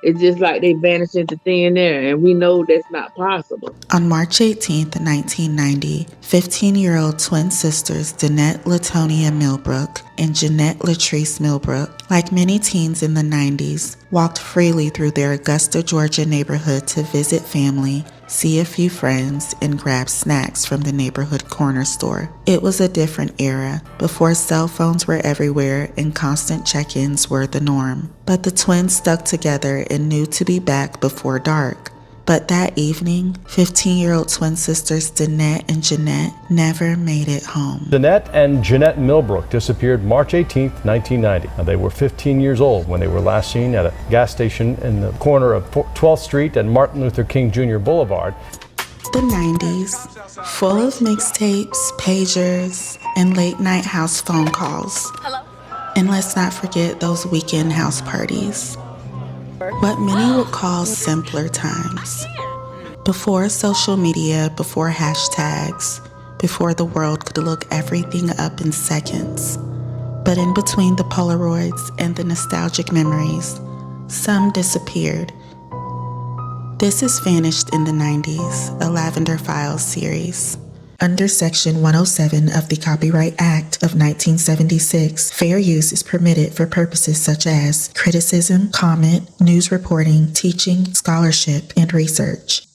It's just like they vanished into thin air, and we know that's not possible. On March 18, 1990, 15-year-old twin sisters Dannette Latonia Millbrook and Jeannette Latrice Millbrook, like many teens in the 90s, walked freely through their Augusta, Georgia neighborhood to visit family, see a few friends, and grab snacks from the neighborhood corner store. It was a different era, before cell phones were everywhere and constant check-ins were the norm. But the twins stuck together and knew to be back before dark. But that evening, 15-year-old twin sisters Dannette and Jeannette never made it home. Dannette and Jeannette Millbrook disappeared March 18, 1990. Now, they were 15 years old when they were last seen at a gas station in the corner of 12th Street and Martin Luther King Jr. Boulevard. The 90s, full of mixtapes, pagers, and late-night house phone calls. Hello? And let's not forget those weekend house parties. What many would call simpler times. Before social media, before hashtags, before the world could look everything up in seconds. But in between the Polaroids and the nostalgic memories, some disappeared. This is Vanished in the 90s, a Lavender Files series. Under Section 107 of the Copyright Act of 1976, fair use is permitted for purposes such as criticism, comment, news reporting, teaching, scholarship, and research.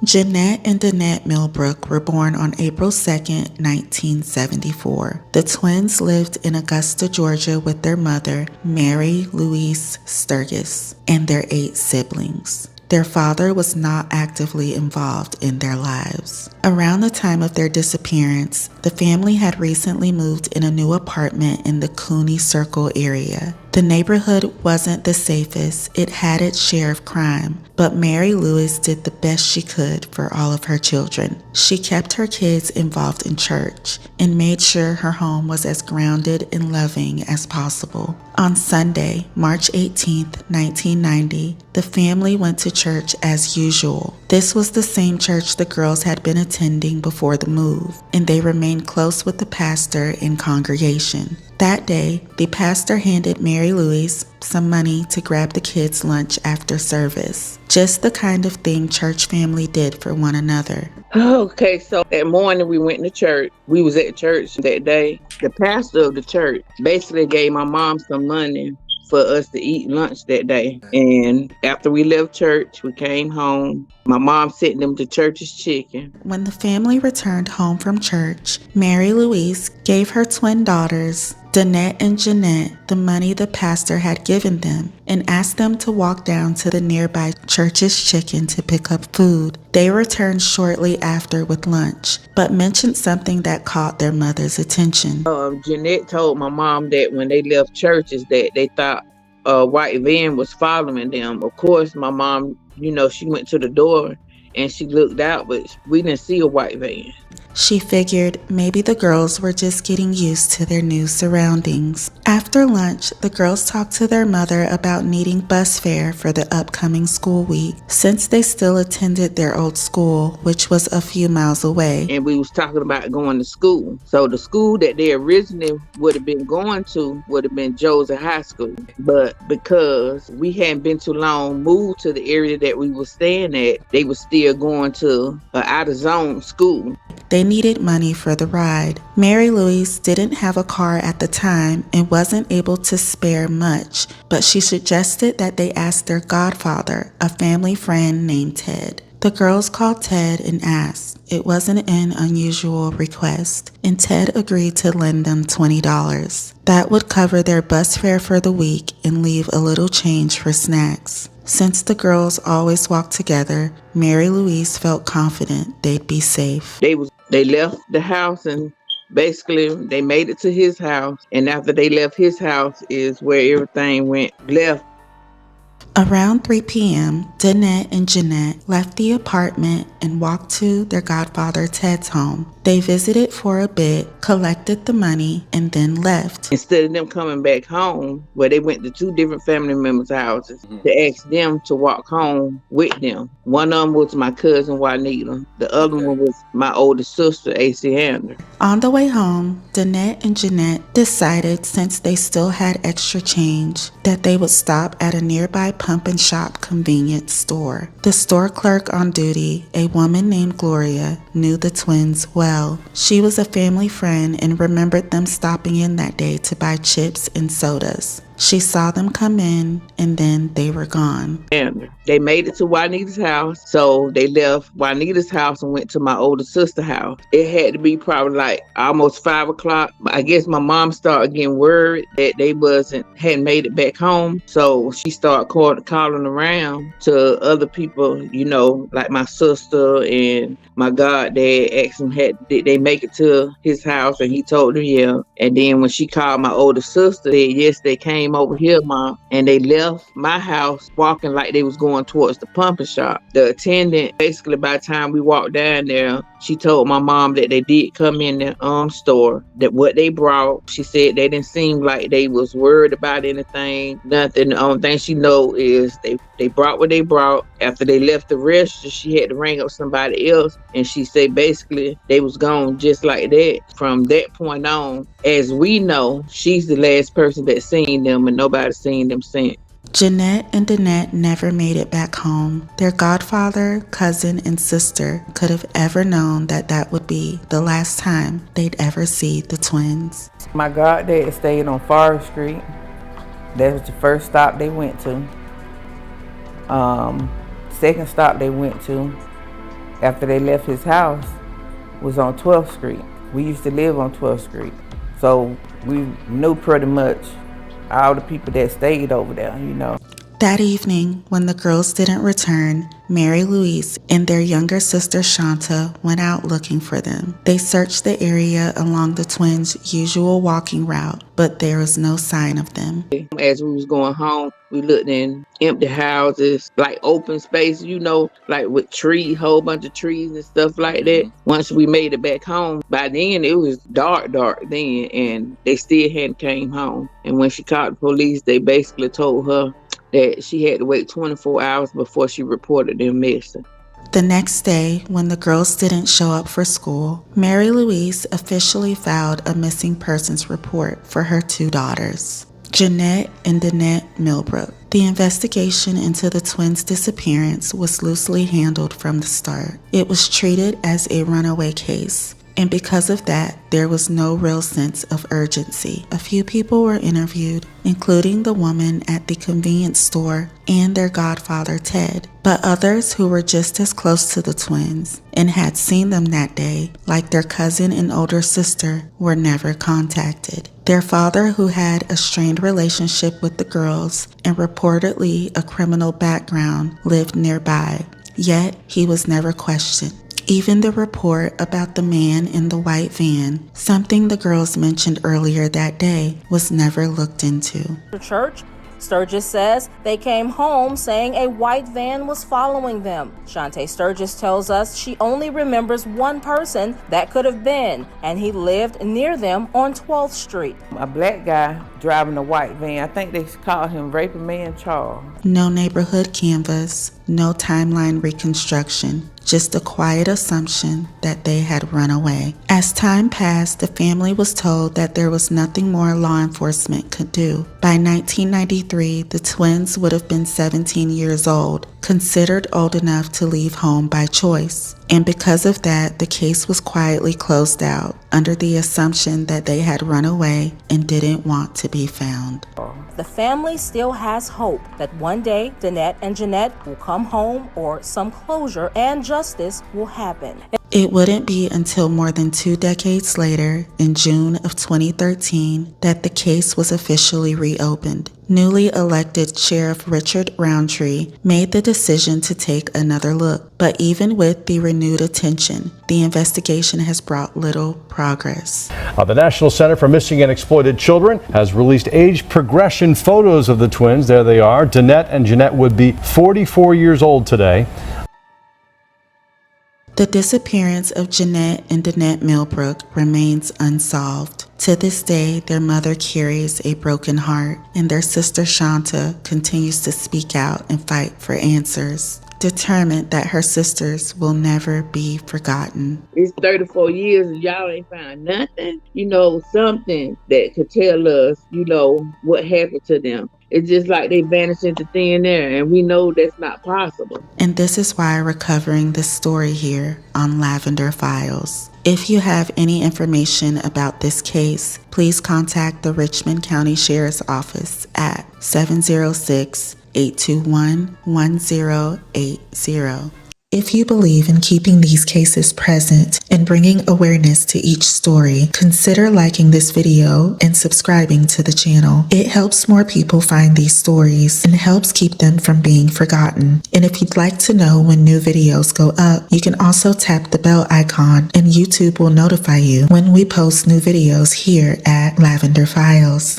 Jeannette and Dannette Millbrook were born on April 2, 1974. The twins lived in Augusta, Georgia with their mother, Mary Louise Sturgis, and their 8 siblings. Their father was not actively involved in their lives. Around the time of their disappearance, the family had recently moved in a new apartment in the Cooney Circle area. The neighborhood wasn't the safest, it had its share of crime, but Mary Louise did the best she could for all of her children. She kept her kids involved in church and made sure her home was as grounded and loving as possible. On Sunday, March 18, 1990, the family went to church as usual. This was the same church the girls had been attending before the move, and they remained close with the pastor and congregation. That day, the pastor handed Mary Louise some money to grab the kids' lunch after service. Just the kind of thing church family did for one another. Okay, so that morning we went to church. We was at church that day. The pastor of the church basically gave my mom some money for us to eat lunch that day. And after we left church, we came home. My mom sent them to church's chicken. When the family returned home from church, Mary Louise gave her twin daughters, Dannette and Jeannette, the money the pastor had given them and asked them to walk down to the nearby church's chicken to pick up food. They returned shortly after with lunch, but mentioned something that caught their mother's attention. Jeannette told my mom that when they left churches that they thought a white van was following them. Of course, my mom, she went to the door and she looked out, but we didn't see a white van. She figured maybe the girls were just getting used to their new surroundings. After lunch, the girls talked to their mother about needing bus fare for the upcoming school week, since they still attended their old school, which was a few miles away. And we was talking about going to school. So the school that they originally would have been going to would have been Joseph High School. But because we hadn't been too long moved to the area that we were staying at, they were still going to an out-of-zone school. They needed money for the ride. Mary Louise didn't have a car at the time and wasn't able to spare much, but she suggested that they ask their godfather, a family friend named Ted. The girls called Ted and asked. It wasn't an unusual request, and Ted agreed to lend them $20. That would cover their bus fare for the week and leave a little change for snacks. Since the girls always walked together, Mary Louise felt confident they'd be safe. They left the house and basically they made it to his house. And after they left his house is where everything went left. Around 3 p.m., Dannette and Jeannette left the apartment and walked to their godfather Ted's home. They visited for a bit, collected the money, and then left. Instead of them coming back home, where they went to two different family members' houses to ask them to walk home with them. One of them was my cousin Juanita. The other one was my older sister, AC Hander. On the way home, Dannette and Jeannette decided, since they still had extra change, that they would stop at a nearby pump and shop convenience store. The store clerk on duty, a woman named Gloria, knew the twins well. She was a family friend and remembered them stopping in that day to buy chips and sodas. She saw them come in, and then they were gone. And they made it to Juanita's house, so they left Juanita's house and went to my older sister's house. It had to be probably like almost 5 o'clock. I guess my mom started getting worried that they hadn't made it back home, so she started calling around to other people, like my sister and my goddad. Asked him, did they make it to his house, and he told her yeah. And then when she called my older sister, they said yes, they came over here, Mom, and they left my house walking like they was going towards the pumping shop. The attendant, basically by the time we walked down there, she told my mom that they did come in the store, that what they brought, she said they didn't seem like they was worried about anything, nothing. The only thing she know is they brought what they brought. After they left the register, she had to ring up somebody else, and she said basically they was gone just like that. From that point on, as we know, she's the last person that seen them, and nobody seen them since. Jeannette and Danette never made it back home. Their godfather, cousin, and sister could have ever known that would be the last time they'd ever see the twins. My goddad stayed on Forest Street. That was the first stop they went to. Second stop they went to after they left his house was on 12th Street. We used to live on 12th Street, so we knew pretty much all the people that stayed over there, That evening, when the girls didn't return, Mary Louise and their younger sister Shanta went out looking for them. They searched the area along the twins' usual walking route, but there was no sign of them. As we was going home, we looked in empty houses, like open space, like with whole bunch of trees and stuff like that. Once we made it back home, by then it was dark then, and they still hadn't came home. And when she called the police, they basically told her that she had to wait 24 hours before she reported them missing. The next day, when the girls didn't show up for school, Mary Louise officially filed a missing persons report for her two daughters, Jeannette and Dannette Millbrook. The investigation into the twins' disappearance was loosely handled from the start. It was treated as a runaway case, and because of that, there was no real sense of urgency. A few people were interviewed, including the woman at the convenience store and their godfather Ted, but others who were just as close to the twins and had seen them that day, like their cousin and older sister, were never contacted. Their father, who had a strained relationship with the girls and reportedly a criminal background, lived nearby, yet he was never questioned. Even the report about the man in the white van, something the girls mentioned earlier that day, was never looked into. The church, Sturgis says they came home saying a white van was following them. Shantae Sturgis tells us she only remembers one person that could have been, and he lived near them on 12th Street. A black guy driving a white van. I think they called him Raping Man Charles. No neighborhood canvas, no timeline reconstruction, just a quiet assumption that they had run away. As time passed, the family was told that there was nothing more law enforcement could do. By 1993, the twins would have been 17 years old, considered old enough to leave home by choice. And because of that, the case was quietly closed out under the assumption that they had run away and didn't want to be found. The family still has hope that one day Dannette and Jeannette will come home, or some closure and justice will happen. It wouldn't be until more than 2 decades later, in June of 2013, that the case was officially reopened. Newly elected Sheriff Richard Roundtree made the decision to take another look, but even with the renewed attention, the investigation has brought little progress. The National Center for Missing and Exploited Children has released age progression photos of the twins. There they are. Dannette and Jeannette would be 44 years old today. The disappearance of Jeannette and Dannette Millbrook remains unsolved. To this day, their mother carries a broken heart, and their sister Shanta continues to speak out and fight for answers, determined that her sisters will never be forgotten. It's 34 years and y'all ain't found nothing, something that could tell us, what happened to them. It's just like they vanished into thin air, and we know that's not possible. And this is why we're covering this story here on Lavender Files. If you have any information about this case, please contact the Richmond County Sheriff's Office at 706-821-1080. If you believe in keeping these cases present and bringing awareness to each story, consider liking this video and subscribing to the channel. It helps more people find these stories and helps keep them from being forgotten. And if you'd like to know when new videos go up, you can also tap the bell icon and YouTube will notify you when we post new videos here at Lavender Files.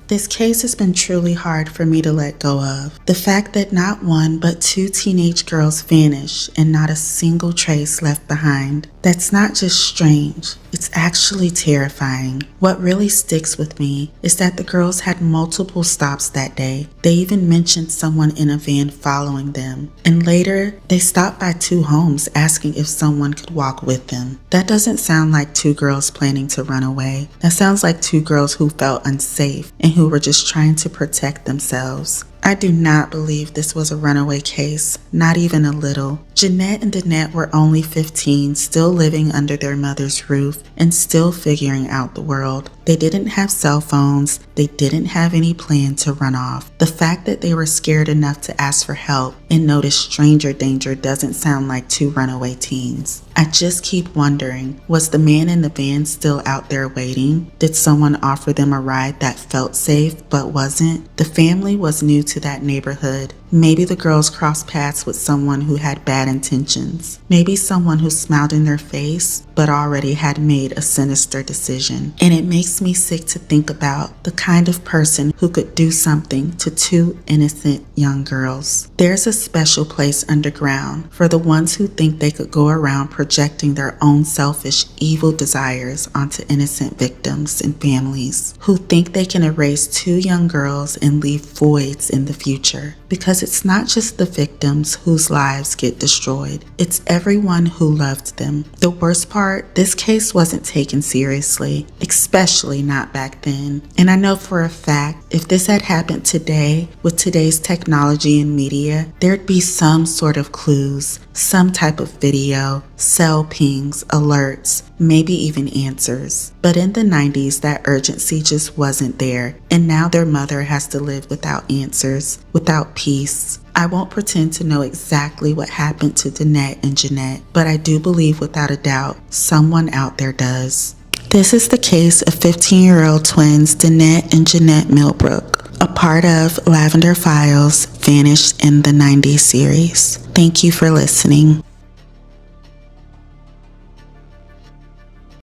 This case has been truly hard for me to let go of. The fact that not one but two teenage girls vanished and not a single trace left behind. That's not just strange, it's actually terrifying. What really sticks with me is that the girls had multiple stops that day. They even mentioned someone in a van following them. And later, they stopped by two homes asking if someone could walk with them. That doesn't sound like two girls planning to run away. That sounds like two girls who felt unsafe and who were just trying to protect themselves. I do not believe this was a runaway case, not even a little. Jeannette and Danette were only 15, still living under their mother's roof and still figuring out the world. They didn't have cell phones, they didn't have any plan to run off. The fact that they were scared enough to ask for help and notice stranger danger doesn't sound like two runaway teens. I just keep wondering, was the man in the van still out there waiting? Did someone offer them a ride that felt safe but wasn't? The family was new to that neighborhood. Maybe the girls crossed paths with someone who had bad intentions. Maybe someone who smiled in their face but already had made a sinister decision. And it makes me sick to think about the kind of person who could do something to two innocent young girls. There's a special place underground for the ones who think they could go around projecting their own selfish, evil desires onto innocent victims and families, who think they can erase two young girls and leave voids in the future. Because it's not just the victims whose lives get destroyed, it's everyone who loved them. The worst part, this case wasn't taken seriously, especially not back then. And I know for a fact, if this had happened today, with today's technology and media, there'd be some sort of clues, some type of video, cell pings, alerts, maybe even answers. But in the 90s, that urgency just wasn't there, and now their mother has to live without answers, without peace. I won't pretend to know exactly what happened to Dannette and Jeannette, but I do believe without a doubt, someone out there does. This is the case of 15-year-old twins Dannette and Jeannette Millbrook, a part of Lavender Files, Vanished in the 90s series. Thank you for listening.